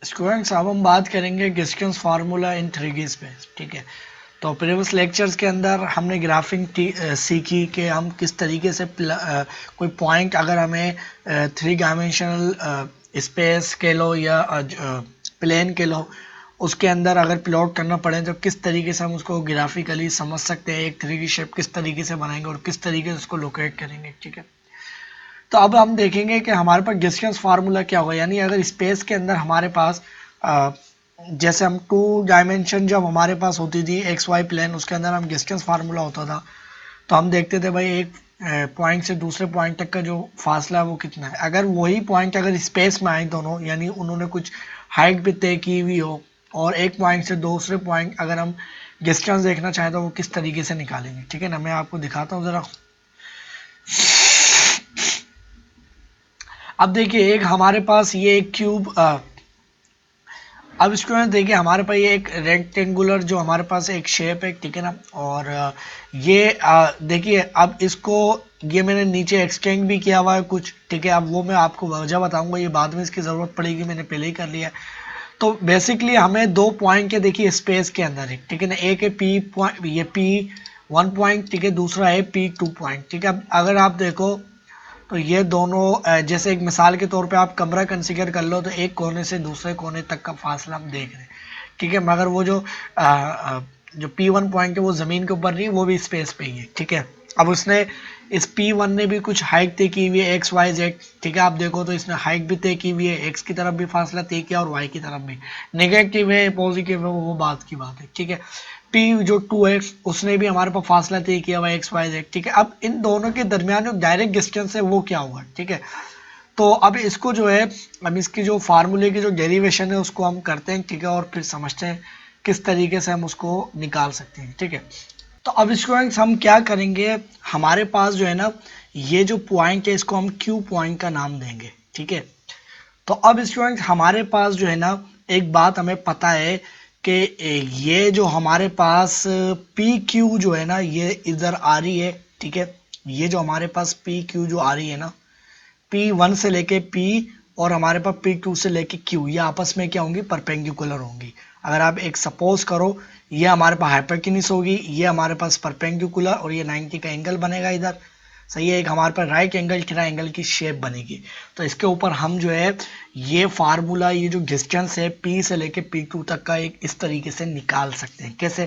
Students अब हम बात करेंगे डिस्टेंस फार्मूला इन 3D स्पेस। ठीक है, तो प्रीवियस लेक्चर्स के अंदर हमने ग्राफिंग सीखी कि हम किस तरीके से कोई पॉइंट अगर हमें 3 डायमेंशनल स्पेस के लो या प्लेन के लो उसके अंदर अगर प्लॉट करना पड़े तो किस तरीके से हम उसको ग्राफिकली समझ सकते हैं, एक 3D शेप किस तरीके से बनाएंगे और किस तरीके से उसको लोकेट करेंगे। ठीक है, तो अब हम देखेंगे कि हमारे पास डिस्टेंस फार्मूला क्या होगा, यानी अगर स्पेस के अंदर हमारे पास जैसे हम 2 डायमेंशन जब हमारे पास होती थी एक्स वाई प्लेन, उसके अंदर हम डिस्टेंस फार्मूला होता था तो हम देखते थे भाई एक पॉइंट से दूसरे पॉइंट तक का जो फासला है वो कितना है। अगर वही पॉइंट अगर स्पेस में आए दोनों, यानी उन्होंने कुछ हाइट भी तय की हुई हो और एक पॉइंट से दूसरे पॉइंट अगर हम डिस्टेंस देखना चाहें तो वो किस तरीके से निकालेंगे। ठीक है ना, मैं आपको दिखाता हूँ ज़रा। अब देखिए एक हमारे पास ये एक क्यूब, अब इसको देखिए हमारे पास ये एक रेक्टेंगुलर जो हमारे पास एक शेप है। ठीक है ना, और ये देखिए अब इसको ये मैंने नीचे एक्सटेंड भी किया हुआ है कुछ। ठीक है, अब वो मैं आपको वजह बताऊंगा, ये बाद में इसकी ज़रूरत पड़ेगी, मैंने पहले ही कर लिया है। तो बेसिकली हमें 2 पॉइंट के देखिए स्पेस के अंदर है। ठीक है ना, एक है पी पॉइंट, ये P1 पॉइंट, ठीक है, दूसरा है P2 पॉइंट। ठीक है, अब अगर आप देखो तो ये दोनों जैसे एक मिसाल के तौर पे आप कमरा कंसीडर कर लो तो एक कोने से दूसरे कोने तक का फासला हम देख रहे हैं। ठीक है, मगर वो जो P1 पॉइंट है वो ज़मीन के ऊपर नहीं, वो भी स्पेस पे ही है। ठीक है, अब उसने इस P1 ने भी कुछ हाइट तय की हुई है एक्स वाई जेड। ठीक है, आप देखो तो इसने हाइट भी तय की हुई है, एक्स की तरफ भी फासला तय किया और वाई की तरफ भी। नेगेटिव है पॉजिटिव है वो बात की बात है। ठीक है, P जो 2 है उसने भी हमारे पास फासला तय किया हुआ एक्स वाई जेड। ठीक है, अब इन दोनों के दरमियान जो डायरेक्ट डिस्टेंस है वो क्या होगा। ठीक है, तो अब इसको जो है हम इसकी जो फार्मूले की जो डेरिवेशन है उसको हम करते हैं। ठीक है, और फिर समझते हैं किस तरीके से हम उसको निकाल सकते हैं। ठीक है, तो अब स्टूडेंट्स हम क्या करेंगे, हमारे पास जो है ना ये जो पॉइंट है इसको हम क्यू पॉइंट का नाम देंगे। ठीक है, तो अब स्टूडेंट्स हमारे पास जो है ना एक बात हमें पता है कि ये जो हमारे पास पी क्यू जो है ना ये इधर आ रही है। ठीक है, ये जो हमारे पास पी क्यू जो आ रही है ना, P1 से लेके P और हमारे पास P2 से लेके Q, ये आपस में क्या होंगी, परपेंडिकुलर होंगी। अगर आप एक सपोज करो ये हमारे पास हाइपोटेन्यूज होगी, ये हमारे पास परपेंडिकुलर और ये 90 का एंगल बनेगा इधर। सही है, एक हमारे पास राइट एंगल ट्रायंगल की शेप बनेगी। तो इसके ऊपर हम जो है ये फार्मूला, ये जो डिस्टेंस है P से लेके P2 तक का एक इस तरीके से निकाल सकते हैं। कैसे,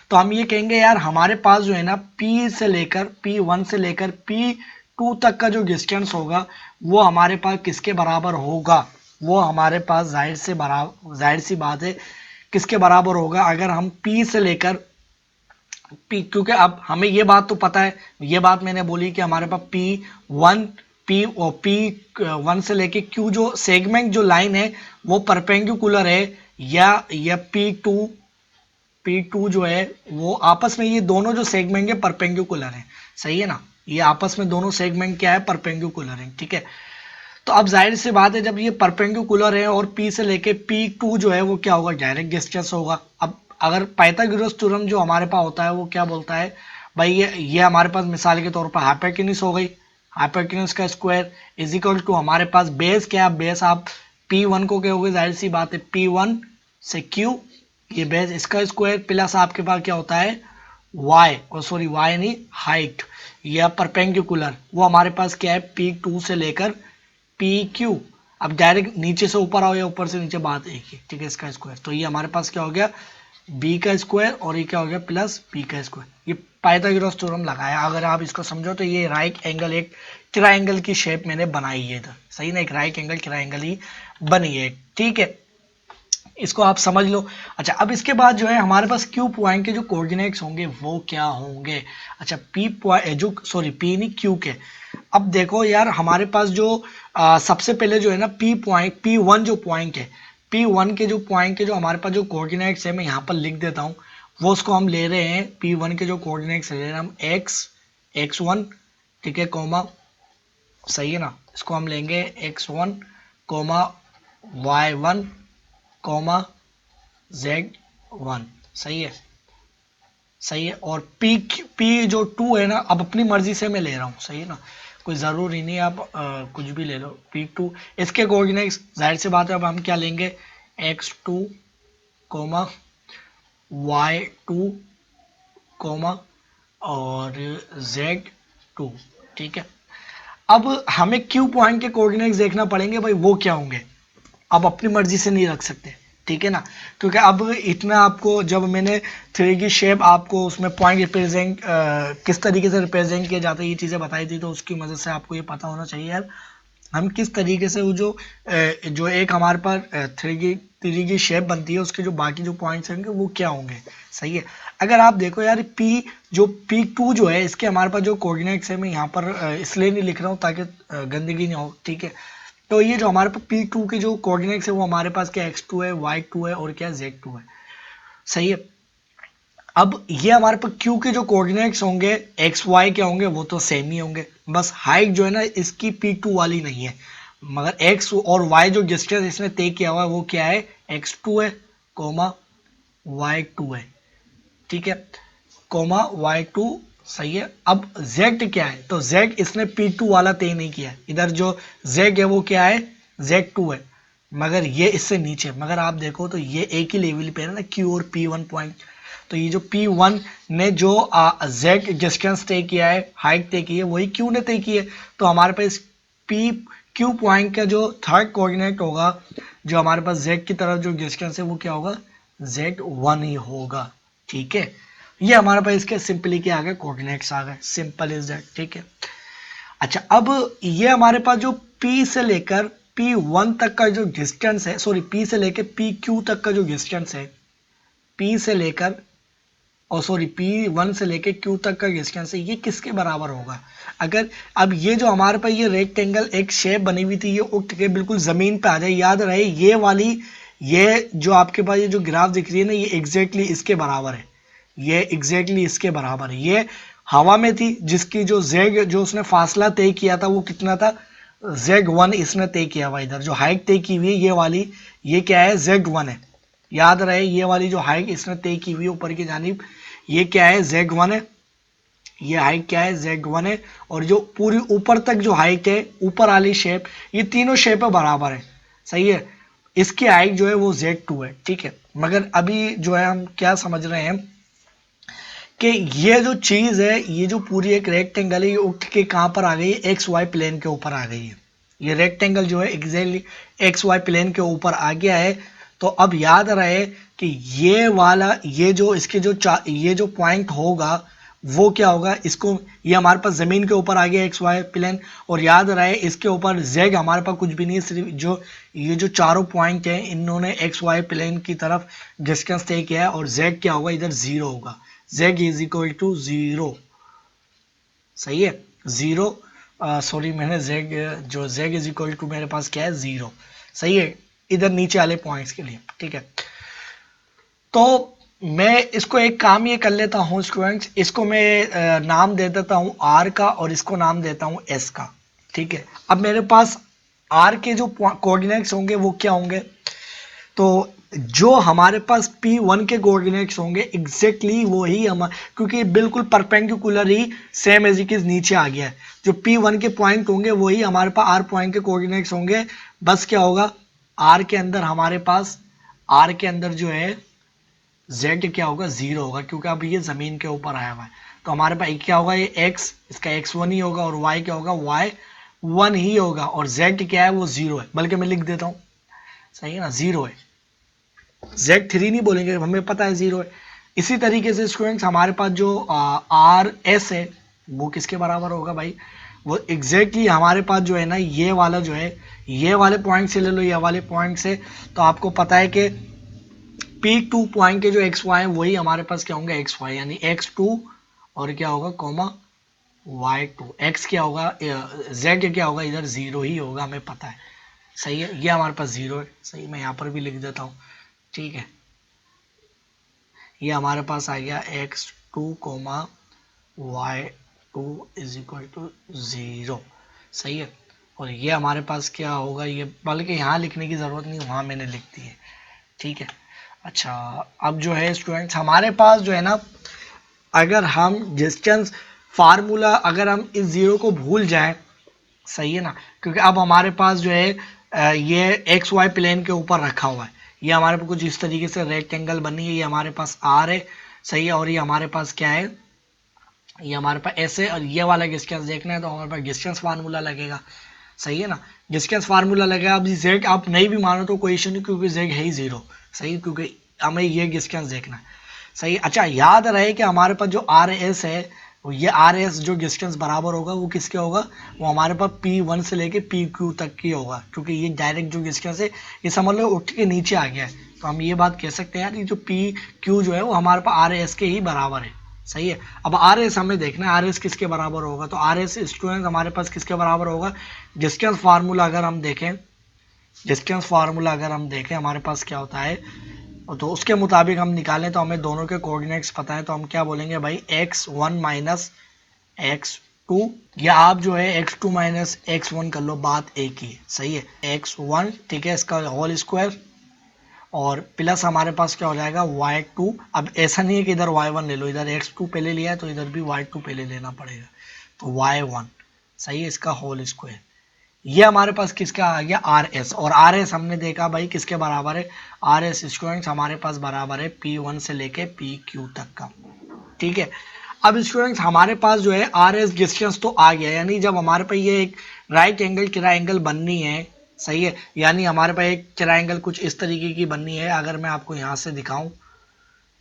तो हम ये कहेंगे यार हमारे पास जो है ना P से लेकर P1 से लेकर P2 तक का जो डिस्टेंस होगा वो हमारे पास किसके बराबर होगा, वो हमारे पास जाहिर सी बात है किसके बराबर होगा, अगर हम P से लेकर P, क्योंकि अब हमें ये बात तो पता है, ये बात मैंने बोली कि हमारे पास P1 से लेके Q जो सेगमेंट जो लाइन है वो परपेंडिकुलर है, या P2 जो है वो आपस में, ये दोनों जो सेगमेंट है परपेंडिकुलर है। सही है ना, ये आपस में दोनों सेगमेंट क्या है, परपेंडिकुलर है। ठीक है, तो अब जाहिर सी बात है जब ये परपेंडिकुलर है और P से लेके P2 जो है वो क्या होगा, डायरेक्ट डिस्टेंस होगा। अब अगर पाइथागोरस थ्योरम जो हमारे पास होता है वो क्या बोलता है भाई, ये हमारे पास मिसाल के तौर पर हाइपोटेन्यूज हो गई, हाइपोटेन्यूज का स्क्वायर इज इक्वल टू हमारे पास बेस क्या है, बेस आप P1 को कहोगे, जाहिर सी बात है P1 से Q, ये बेस इसका स्क्वायर प्लस आपके पास क्या होता है y, और सॉरी y नहीं, हाइट या परपेंडिकुलर, वो हमारे पास क्या है P2 से लेकर PQ। अब डायरेक्ट नीचे से ऊपर आओ या ऊपर से नीचे, बात एक ही। ठीक है, इसका स्क्वायर, तो ये हमारे पास क्या हो गया b का स्क्वायर और ये क्या हो गया प्लस b का स्क्वायर। ये पाइथागोरस थ्योरम लगाया, अगर आप इसको समझो तो ये राइट एंगल एक ट्रायंगल की शेप मैंने बनाई है इधर। सही ना, एक राइट एंगल ट्रायंगल ही बनी है। ठीक है, इसको आप समझ लो। अच्छा, अब इसके बाद जो है हमारे पास क्यू पॉइंट के जो कोऑर्डिनेट्स होंगे वो क्या होंगे। अच्छा, पी पॉइंट जो सॉरी पी नहीं क्यू के, अब देखो यार हमारे पास जो सबसे पहले जो है ना पी पॉइंट P1 जो पॉइंट है, P1 के जो पॉइंट के जो हमारे पास जो कोऑर्डिनेट्स है मैं यहाँ पर लिख देता हूँ, वो उसको हम ले रहे हैं P1 के जो कोऑर्डिनेट्स ले रहे हैं हम x1, ठीक है, कोमा, सही है ना, इसको हम लेंगे x1 coma y1 coma z1। सही है, सही है, और पी जो 2 है ना, अब अपनी मर्जी से मैं ले रहा हूँ। सही है ना, कोई ज़रूरी नहीं आप कुछ भी ले लो P2, इसके कोऑर्डिनेट्स जाहिर सी बात है अब हम क्या लेंगे, x2 कोमा y2 कोमा और z2, ठीक है। अब हमें क्यू पॉइंट के कोऑर्डिनेट्स देखना पड़ेंगे भाई, वो क्या होंगे। आप अपनी मर्जी से नहीं रख सकते, ठीक है ना, क्योंकि अब इतना आपको, जब मैंने थ्री की शेप आपको उसमें पॉइंट रिप्रेजेंट किस तरीके से रिप्रेजेंट किया जाता है ये चीज़ें बताई थी, तो उसकी मदद से आपको ये पता होना चाहिए यार हम किस तरीके से वो जो एक हमारे पास थ्री की शेप बनती है उसके जो बाकी जो पॉइंट्स होंगे वो क्या होंगे, सही है। अगर आप देखो यार P2 जो है इसके हमारे पास जो कोऑर्डिनेट्स है, मैं यहाँ पर इसलिए नहीं लिख रहा हूँ ताकि गंदगी नहीं हो, ठीक है। तो ये जो हमारे पास P2 के जो कोऑर्डिनेट्स है वो हमारे पास क्या x2 है, y2 है और क्या z2 है, सही है। अब ये हमारे पास Q के जो कोऑर्डिनेट्स होंगे एक्स वाई क्या होंगे, वो तो सेम ही होंगे, बस हाइट जो है ना इसकी P2 वाली नहीं है, मगर x और y जो डिस्टेंस इसने तय किया हुआ है वो क्या है, x2 है कोमा y2 है, ठीक है, कोमा y2, सही है। अब z क्या है, तो z इसने P2 वाला तय नहीं किया है, इधर जो z है वो क्या है, z2 है, मगर ये इससे नीचे, मगर आप देखो तो ये एक ही लेवल पे है ना Q और P1 पॉइंट, तो ये जो P1 ने जो z डिस्टेंस तय किया है, हाइट तय की है, वही Q ने तय की है, तो हमारे पास Q पॉइंट का जो थर्ड कोऑर्डिनेट होगा जो हमारे पास z की तरफ जो डिस्टेंस है वो क्या होगा, z1 ही होगा, ठीक है। ये हमारे पास इसके सिंपली क्या आ गए, कोऑर्डिनेट्स आ गए, सिंपल इज दैट, ठीक है। अच्छा, अब ये हमारे पास जो P से लेकर P1 तक का जो डिस्टेंस है, सॉरी P से लेकर PQ तक का जो डिस्टेंस है, P से लेकर और सॉरी P1 से लेकर Q तक का डिस्टेंस है, ये किसके बराबर होगा। अगर अब ये जो हमारे पास ये रेक्टेंगल एक शेप बनी हुई थी, ये उठ के बिल्कुल जमीन पे आ जाए, याद रहे ये वाली, ये जो आपके पास ये जो ग्राफ दिख रही है ना, ये एग्जैक्टली इसके बराबर है, ये एग्जैक्टली इसके बराबर है। ये हवा में थी जिसकी जो जेग जो उसने फासला तय किया था वो कितना था, z1 इसने तय किया हुआ, इधर जो हाइट तय की हुई है ये वाली, ये क्या है, z1 है, याद रहे ये वाली जो हाइट इसने तय की हुई है ऊपर की जानिब, ये क्या है, z1 है, ये हाइट क्या है, z1 है, और जो पूरी ऊपर तक जो हाइट है ऊपर वाली शेप, ये तीनों शेप बराबर है, सही है। इसकी हाइट जो है वो z2 है, ठीक है। मगर अभी जो है हम क्या समझ रहे हैं कि ये जो चीज है, ये जो पूरी एक रेक्टेंगल है, ये उठ के कहां पर आ गई है, एक्स वाई प्लेन के ऊपर आ गई है। ये रेक्टेंगल जो है एग्जैक्टली एक्स वाई प्लेन के ऊपर आ गया है। तो अब याद रहे कि ये वाला, ये जो इसके जो ये जो पॉइंट होगा वो क्या होगा, इसको, ये हमारे पास जमीन के ऊपर आ गया एक्स वाई प्लेन, और याद रहे इसके ऊपर जेग हमारे पास कुछ भी नहीं है, सिर्फ जो ये जो चारों पॉइंट हैं इन्होंने एक्स वाई प्लेन की तरफ डिस्टेंस तय किया है, और जेग क्या होगा, इधर जीरो होगा, z is equal to zero, सही है, जीरो, सॉरी मैंने जो z इज इक्वल टू मेरे पास क्या है, जीरो, सही है, इधर नीचे वाले पॉइंट्स के लिए, ठीक है। तो मैं इसको एक काम ये कर लेता हूँ स्टूडेंट्स, इसको मैं नाम दे देता हूँ r का और इसको नाम देता हूँ s का, ठीक है। अब मेरे पास r के जो कोऑर्डिनेट्स होंगे वो क्या होंगे, तो जो हमारे पास P1 के कोऑर्डिनेट्स होंगे एग्जैक्टली वही हम, क्योंकि बिल्कुल परपेंडिकुलर ही सेम एज इट इज नीचे आ गया है, जो P1 के पॉइंट होंगे वही हमारे पास R पॉइंट के कोऑर्डिनेट्स होंगे। बस क्या होगा, R के अंदर हमारे पास, R के अंदर जो है Z क्या होगा, जीरो होगा, क्योंकि अब ये जमीन के ऊपर आया हुआ है, तो हमारे पास क्या होगा, ये X, इसका X1 ही होगा, और Y क्या होगा, Y1 ही होगा, और Z क्या है, वो जीरो है, बल्कि मैं लिख देता हूँ, सही है ना, जीरो है, Z3 नहीं बोलेंगे, हमें पता है जीरो है। इसी तरीके से स्टूडेंट्स हमारे पास जो आर एस है वो किसके बराबर होगा भाई, वो एग्जैक्टली हमारे पास जो है ना, ये वाला जो है, ये वाले पॉइंट से ले लो, ये वाले पॉइंट से, तो आपको पता है कि P2 पॉइंट के जो एक्स वाई है वही हमारे पास क्या होंगे, एक्स वाई, यानी x2 और क्या होगा कोमा y2, x क्या होगा, z क्या होगा, इधर जीरो ही होगा, हमें पता है, सही है, ये हमारे पास जीरो है, सही, मैं यहाँ पर भी लिख देता हूँ, ठीक है। ये हमारे पास आ गया x2 comma y2 is equal to zero, सही है। और ये हमारे पास क्या होगा, ये बल्कि यहाँ लिखने की ज़रूरत नहीं, वहाँ मैंने लिख दी है, ठीक है। अच्छा, अब जो है स्टूडेंट्स हमारे पास जो है ना, अगर हम डिस्टेंस फार्मूला, अगर हम इस ज़ीरो को भूल जाएं, सही है ना, क्योंकि अब हमारे पास जो है ये एक्स वाई प्लेन के ऊपर रखा हुआ है, ये हमारे पास कुछ इस तरीके से रेक्टेंगल बनी है, ये हमारे पास आर है, सही है, और ये हमारे पास क्या है, ये हमारे पास ऐसे, और ये वाला डिस्टेंस देखना है तो हमारे पास डिस्टेंस फार्मूला लगेगा, सही है ना, डिस्टेंस फार्मूला लगेगा। अब जेड आप नहीं भी मानो तो कोई इशू नहीं, क्योंकि जेड है ही जीरो, सही, क्योंकि हमें ये डिस्टेंस देखना है, सही। अच्छा, याद रहे कि हमारे पास जो आर एस है, ये आर एस जो डिस्टेंस बराबर होगा वो किसके होगा, वो हमारे पास P1 से लेके PQ तक की होगा, क्योंकि ये डायरेक्ट जो डिस्टेंस है ये समझ लो उठ के नीचे आ गया है, तो हम ये बात कह सकते हैं यार, ये जो PQ जो है वो हमारे पास आर एस के ही बराबर है, सही है। अब आर एस हमें देखना है, आर एस किसके बराबर होगा, तो आर एस स्टूडेंट हमारे पास किसके बराबर होगा, डिस्टेंस फार्मूला अगर हम देखें, डिस्टेंस फार्मूला अगर हम देखें हमारे पास क्या होता है, तो उसके मुताबिक हम निकालें तो हमें दोनों के कोऑर्डिनेट्स पता है, तो हम क्या बोलेंगे भाई, x1 माइनस x2, या आप जो है x2 माइनस x1 कर लो, बात एक ही है, सही है, x1, ठीक है, इसका होल स्क्वायर, और प्लस हमारे पास क्या हो जाएगा y2। अब ऐसा नहीं है कि इधर y1 ले लो, इधर x2 पहले लिया है तो इधर भी y2 पहले लेना पड़ेगा, तो y1, सही है, इसका होल स्क्वायर। ये हमारे पास किसका आ गया, आर एस, और आर एस हमने देखा भाई किसके बराबर है, आर एस स्टूडेंट्स हमारे पास बराबर है P1 से लेके PQ तक का, ठीक है। अब स्टूडेंट्स हमारे पास जो है आर एस डिस्टेंस तो आ गया, यानी जब हमारे पास ये एक राइट एंगल ट्रायंगल बननी है, सही है, यानी हमारे पास एक ट्रायंगल कुछ इस तरीके की बननी है, अगर मैं आपको यहाँ से दिखाऊं,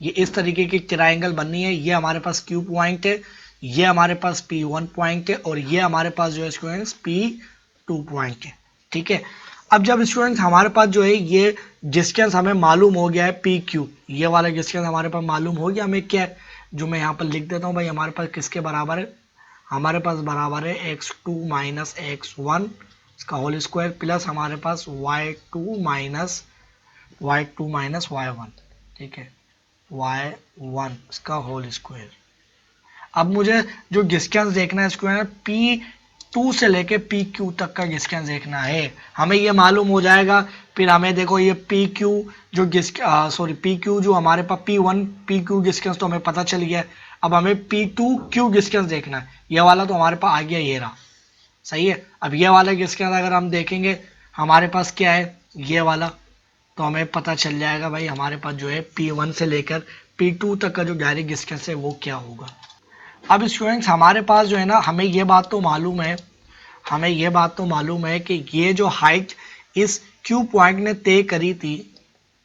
ये इस तरीके की ट्रायंगल बननी है, ये हमारे पास Q पॉइंट है, ये हमारे पास P1 पॉइंट है, और ये हमारे पास जो है स्टूडेंट्स P2 पॉइंट है, ठीक है। अब जब स्टूडेंट्स हमारे पास जो है ये डिस्टेंस हमें मालूम हो गया है PQ, ये वाला डिस्टेंस हमारे पास मालूम हो गया, हमें क्या, जो मैं यहाँ पर लिख देता हूँ भाई, हमारे पास किसके बराबर है, हमारे पास बराबर है x2 माइनस x1 इसका होल स्क्वायर, प्लस हमारे पास y2 माइनस y1, ठीक है, y1 इसका होल स्क्वायर। अब मुझे जो डिस्टेंस देखना है इसको है P2 से लेके PQ तक का डिस्टेंस देखना है, हमें ये मालूम हो जाएगा, फिर हमें देखो ये PQ जो PQ जो हमारे पास P1 PQ डिस्टेंस तो हमें पता चल गया है, अब हमें P2Q डिस्टेंस देखना है, ये वाला तो हमारे पास आ गया, ये रहा, सही है। अब ये वाला डिस्टेंस अगर हम देखेंगे हमारे पास क्या है, ये वाला, तो हमें पता चल जाएगा भाई हमारे पास जो है P1 से लेकर P2 तक का जो डायरेक्ट डिस्टेंस है वो क्या होगा। अब स्टूडेंट्स हमारे पास जो है ना, हमें ये बात तो मालूम है, हमें ये बात तो मालूम है कि ये जो हाइट इस Q पॉइंट ने तय करी थी,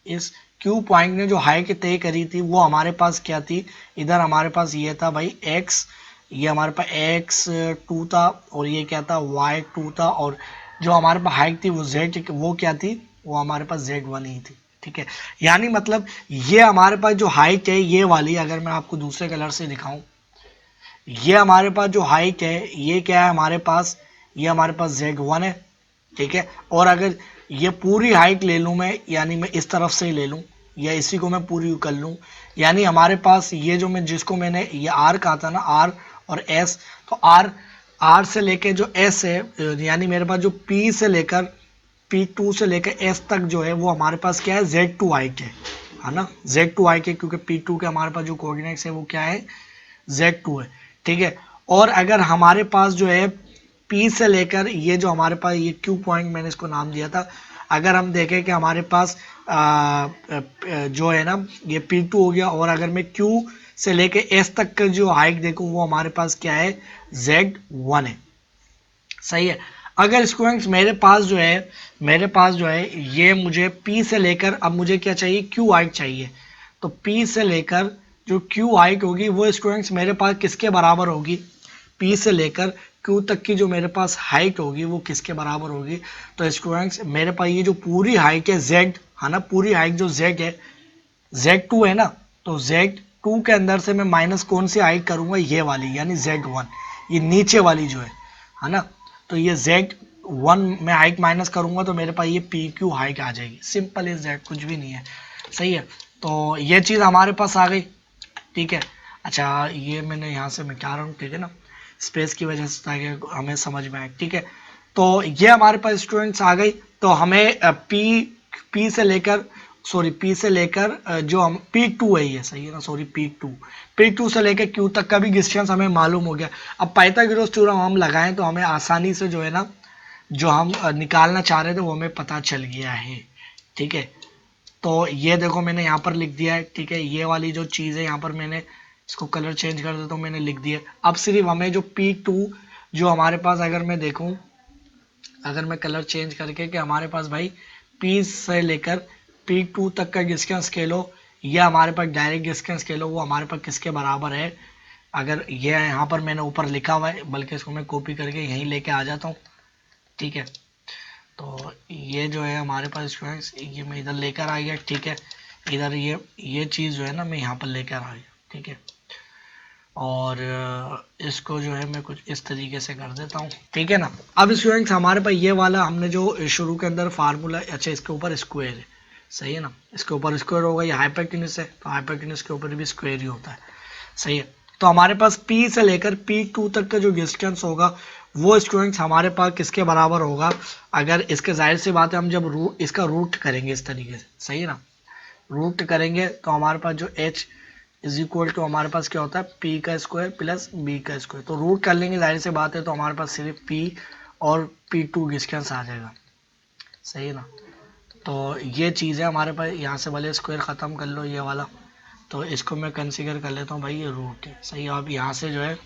इस Q पॉइंट ने जो हाइट तय करी थी वो हमारे पास क्या थी, इधर हमारे पास ये था भाई x, ये हमारे पास x2 था, और ये क्या था y2 था, और जो हमारे पास हाइट थी वो z, वो क्या थी, वो हमारे पास z1 ही थी, ठीक है। यानी मतलब ये हमारे पास जो हाइट है ये वाली, अगर मैं आपको दूसरे कलर से दिखाऊं, ये हमारे पास जो हाइट है ये क्या है हमारे पास, ये हमारे पास z1 है, ठीक है। और अगर ये पूरी हाइट ले लूँ मैं, यानी मैं इस तरफ से ही ले लूँ, या इसी को मैं पूरी कर लूँ, यानी हमारे पास ये जो मैं जिसको मैंने ये आर कहा था ना, आर और एस, तो आर से लेकर जो एस है, यानी मेरे पास जो पी से लेकर P2 से लेकर S तक जो है वो हमारे पास क्या है, Z2 हाइट है ना, Z2 हाइट है, क्योंकि P2 के हमारे पास जो कोऑर्डिनेट्स है वो क्या है, Z2 है, ठीक है। और अगर हमारे पास जो है P से लेकर ये जो हमारे पास ये Q पॉइंट मैंने इसको नाम दिया था, अगर हम देखें कि हमारे पास जो है ना ये P2 हो गया, और अगर मैं Q से लेकर S तक का जो हाइट देखूं वो हमारे पास क्या है, Z1 है, सही है। अगर स्टूडेंट्स मेरे पास जो है ये मुझे P से लेकर, अब मुझे क्या चाहिए, Q हाइट चाहिए, तो P से लेकर जो Q हाइट होगी वो स्टूडेंट्स मेरे पास किसके बराबर होगी, P से लेकर Q तक की जो मेरे पास हाइट होगी वो किसके बराबर होगी, तो स्टूडेंट्स मेरे पास ये जो पूरी हाइट है Z है ना, पूरी हाइट जो Z है Z2 है ना, तो Z2 के अंदर से मैं माइनस कौन सी हाइट करूंगा, ये वाली, यानी Z1, ये नीचे वाली जो है ना, तो ये Z1 में हाइट माइनस करूंगा तो मेरे पास ये PQ हाइट आ जाएगी, सिंपल इज दैट, कुछ भी नहीं है, सही है। तो ये चीज़ हमारे पास आ गई, ठीक है। अच्छा, ये मैंने यहाँ से मिटा रहा हूँ, ठीक है ना, स्पेस की वजह से, ताकि हमें समझ में आए, ठीक है। तो ये हमारे पास स्टूडेंट्स आ गई, तो हमें P से लेकर जो हम P2 है, ये सही है ना, सॉरी P2 से लेकर Q तक का भी डिस्टेंस हमें मालूम हो गया। अब पाइथागोरस थ्योरम हम लगाएं तो हमें आसानी से जो है ना, जो हम निकालना चाह रहे थे वो हमें पता चल गया है, ठीक है। तो ये देखो मैंने यहाँ पर लिख दिया है, ठीक है। ये वाली जो चीज़ है यहाँ पर मैंने इसको कलर चेंज कर देता हूँ, मैंने लिख दिया। अब सिर्फ हमें जो P2 जो हमारे पास, अगर मैं देखूँ, अगर मैं कलर चेंज करके कि हमारे पास भाई P से लेकर P2 तक का डिस्टेंस स्केल हो, या हमारे पास डायरेक्ट डिस्टेंस स्केल हो, वो हमारे पास किसके बराबर है। अगर ये यहाँ पर मैंने ऊपर लिखा हुआ है, बल्कि इसको मैं कॉपी करके यहीं लेके आ जाता हूँ, ठीक है। तो ये जो है हमारे पास स्टूडेंट्स, ये मैं इधर लेकर आ गया, ठीक है। इधर ये चीज़ जो है ना मैं यहाँ पर लेकर आ गया, ठीक है। और इसको जो है मैं कुछ इस तरीके से कर देता हूँ, ठीक है ना। अब स्टूडेंट्स हमारे पास ये वाला हमने जो शुरू के अंदर फार्मूला, अच्छा इसके ऊपर स्क्वायर है, सही है ना, इसके ऊपर स्क्वायर होगा, ये हाइपोटेन्यूज है तो हाइपोटेन्यूज के ऊपर भी स्क्वायर ही होता है, सही है। तो हमारे पास P से लेकर P2 तक का जो डिस्टेंस होगा वो स्टूडेंट्स हमारे पास किसके बराबर होगा। अगर इसके जाहिर सी बात है, हम जब इसका रूट करेंगे इस तरीके से, सही है ना, रूट करेंगे तो हमारे पास जो h इज इक्वल टू हमारे पास क्या होता है P का स्क्वायर प्लस B का स्क्वायर। तो रूट कर लेंगे जाहिर सी बात है, तो हमारे पास सिर्फ P और P2 डिस्टेंस आ जाएगा, सही है ना। तो ये चीज़ है हमारे पास, यहाँ से भले स्क्वायर ख़त्म कर लो ये वाला, तो इसको मैं कंसीडर कर लेता हूँ भाई ये रूट है, सही है। अब यहाँ से जो है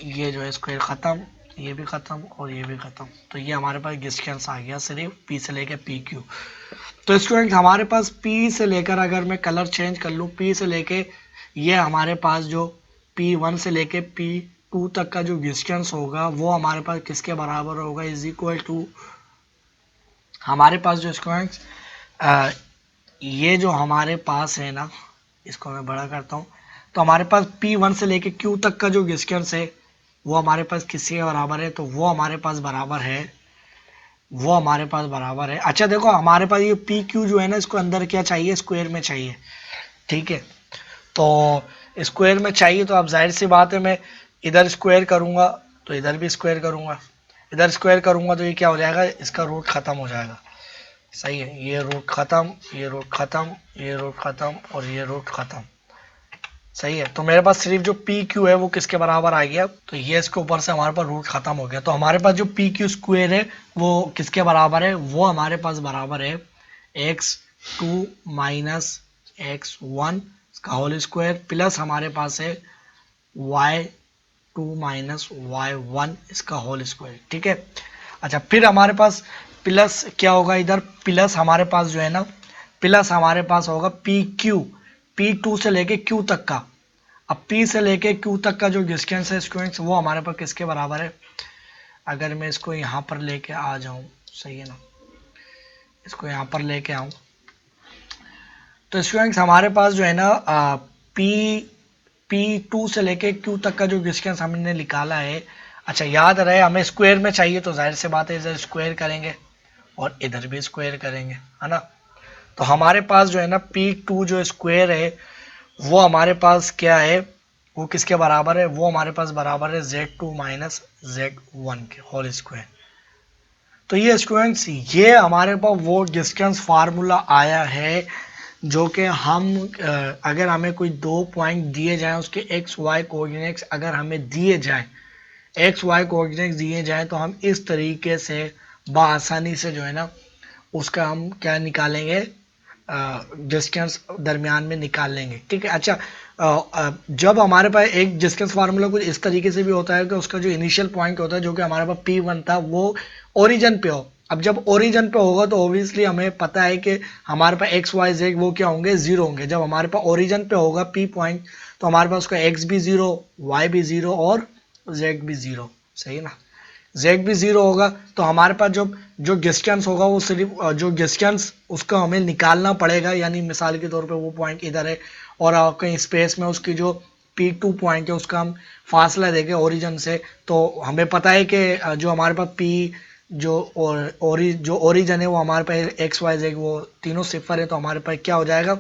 ये जो है स्क्वायर ख़त्म, ये भी ख़त्म और ये भी ख़त्म, तो ये हमारे पास डिस्टेंस आ गया सिर्फ P से लेकर PQ। तो स्टूडेंट हमारे पास P से लेकर, अगर मैं कलर चेंज कर लूँ, P से लेके ये हमारे पास जो P1 से लेके P2 तक का जो डिस्टेंस होगा वो हमारे पास किसके बराबर होगा, इज इक्वल टू हमारे पास जो स्टूडेंट्स ये जो हमारे पास है ना, इसको मैं बड़ा करता हूँ, तो हमारे पास P1 से लेके Q तक का जो डिस्टेंस है वो हमारे पास किसके बराबर है, तो वो हमारे पास बराबर है, वो हमारे पास बराबर है। अच्छा देखो हमारे पास ये PQ जो है ना, इसको अंदर क्या चाहिए, स्क्वायर में चाहिए, ठीक है। तो स्क्वायर में चाहिए, तो अब जाहिर सी बात है मैं इधर स्क्वायर करूँगा तो इधर भी स्क्वायर करूँगा, इधर स्क्वायर करूँगा तो ये क्या हो जाएगा, इसका रूट ख़त्म हो जाएगा, सही है। ये रूट ख़त्म, ये रूट ख़त्म, ये रूट ख़त्म और ये रूट ख़त्म, सही है। तो मेरे पास सिर्फ जो PQ है वो किसके बराबर आ गया, तो ये इसके ऊपर से हमारे पास रूट खत्म हो गया। तो हमारे पास जो PQ स्क्वायर है वो किसके बराबर है, वो हमारे पास बराबर है x2 माइनस x1 का होल स्क्वायर प्लस हमारे पास है y2 माइनस y1 इसका होल स्क्वायर, ठीक है। अच्छा फिर हमारे पास प्लस क्या होगा, इधर प्लस हमारे पास जो है ना, प्लस हमारे पास होगा PQ P2 से लेके Q तक का। अब P से लेके Q तक का जो डिस्टेंस है स्टूडेंट्स वो हमारे पास किसके बराबर है, अगर मैं इसको यहाँ पर लेके आ जाऊँ, सही है ना, इसको यहाँ पर लेके आऊँ, तो स्टूडेंट्स हमारे पास जो है ना P2 से लेके Q तक का जो डिस्टेंस हमने निकाला है, अच्छा याद रहे हमें स्क्वायर में चाहिए, तो जाहिर सी बात है इधर स्क्वायर करेंगे और इधर भी स्क्वायर करेंगे, है ना। तो हमारे पास जो है ना P2 जो स्क्वायर है वो हमारे पास क्या है, वो किसके बराबर है, वो हमारे पास बराबर है Z2 माइनस Z1 के होल स्क्वायर। तो ये स्टूडेंट्स ये हमारे पास वो डिस्टेंस फार्मूला आया है जो कि हम अगर हमें कोई 2 पॉइंट दिए जाएं, उसके एक्स वाई कोऑर्डिनेट्स अगर हमें दिए जाएं, एक्स वाई कोऑर्डिनेट्स दिए जाएं, तो हम इस तरीके से बआसानी से जो है ना उसका हम क्या निकालेंगे, डिस्टेंस दरमियान में निकाल लेंगे, ठीक है। अच्छा जब हमारे पास एक डिस्टेंस फार्मूला कुछ इस तरीके से भी होता है कि उसका जो इनिशियल पॉइंट होता है जो कि हमारे पास P1 था वो ओरिजिन पे हो। अब जब ओरिजिन पे होगा तो ऑब्वियसली हमें पता है कि हमारे पास एक्स वाई जेड वो क्या होंगे, जीरो होंगे। जब हमारे पास ओरिजिन पे होगा P पॉइंट तो हमारे पास उसका एक्स भी जीरो, वाई भी जीरो और जेड भी जीरो, सही ना, जेड भी जीरो होगा। तो हमारे पास जो जो डिस्टेंस होगा वो सिर्फ जो डिस्टेंस उसका हमें निकालना पड़ेगा, यानी मिसाल के तौर पे वो पॉइंट इधर है और कहीं स्पेस में उसकी जो P2 पॉइंट है उसका हम फासला देंगे ओरिजिन से, तो हमें पता है कि जो हमारे पास P जो ओरिजिन है वो हमारे पास एक्स वाई जेड वो तीनों सिफर है, तो हमारे पास क्या हो जाएगा,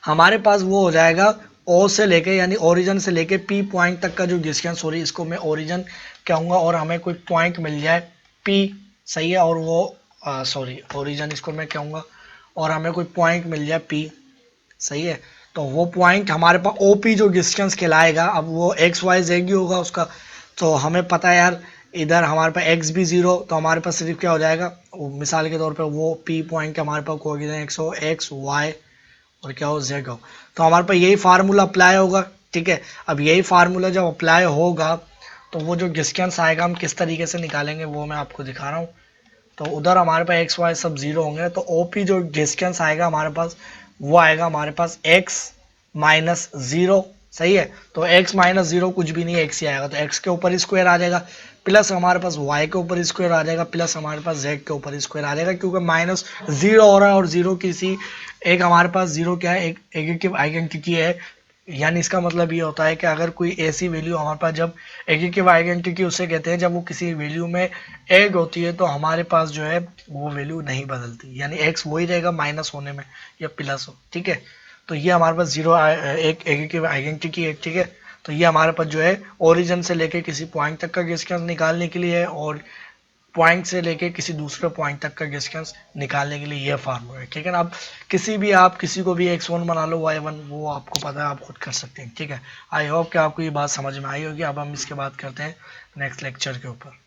हमारे पास वो हो जाएगा ओ से लेके यानी ओरिजिन से लेके P पॉइंट तक का जो डिस्टेंस, सॉरी इसको मैं ओरिजिन कहूँगा, और हमें कोई पॉइंट मिल जाए P, सही है, और वो सॉरी ओरिजिन इसको मैं कहूँगा और हमें कोई पॉइंट मिल जाए P, सही है। तो वो पॉइंट हमारे पास OP जो डिस्टेंस कहलाएगा, अब वो एक्स वाई जेड ही होगा उसका। तो हमें पता है यार इधर हमारे पास x भी 0, तो हमारे पास सिर्फ क्या हो जाएगा, मिसाल के तौर पे वो P पॉइंट के हमारे पास कोऑर्डिनेट x y और क्या हो z हो, तो हमारे पास यही फार्मूला अप्लाई होगा। ठीक है, अब यही फार्मूला जब अप्लाई होगा तो वो जो डिस्टेंस आएगा हम किस तरीके से निकालेंगे वो मैं आपको दिखा रहा हूँ। तो उधर हमारे पास एक्स वाई सब जीरो होंगे, तो ओपी जो डिस्टेंस आएगा हमारे पास वो आएगा हमारे पास x माइनस जीरो। सही है, तो x माइनस जीरो कुछ भी नहीं है, x ही आएगा, तो x के ऊपर स्क्वायर आ जाएगा, प्लस हमारे पास y के ऊपर स्क्वायर आ जाएगा, प्लस हमारे पास z के ऊपर स्क्वायर आ जाएगा, क्योंकि माइनस जीरो हो रहा है और जीरो किसी एक हमारे पास जीरो क्या है, एक आइडेंटिटी है। यानी इसका मतलब ये होता है कि अगर कोई ऐसी वैल्यू हमारे पास, जब एडिटिव आइडेंटिटी उसे कहते हैं जब वो किसी वैल्यू में ऐड होती है तो हमारे पास जो है वो वैल्यू नहीं बदलती, यानी x वही रहेगा माइनस होने में या प्लस हो। ठीक है, तो ये हमारे पास जीरो एक एडिटिव आइडेंटिटी है। ठीक है, तो ये हमारे पास जो है ओरिजिन से लेके किसी पॉइंट तक का डिस्टेंस निकालने के लिए है, और पॉइंट से लेके किसी दूसरे पॉइंट तक का डिस्टेंस निकालने के लिए ये फार्मूला है। ठीक है ना, अब आप किसी को भी x1 बना लो y1, वो आपको पता है, आप खुद कर सकते हैं। ठीक है, आई होप कि आपको ये बात समझ में आई होगी। अब हम इसके बात करते हैं नेक्स्ट लेक्चर के ऊपर।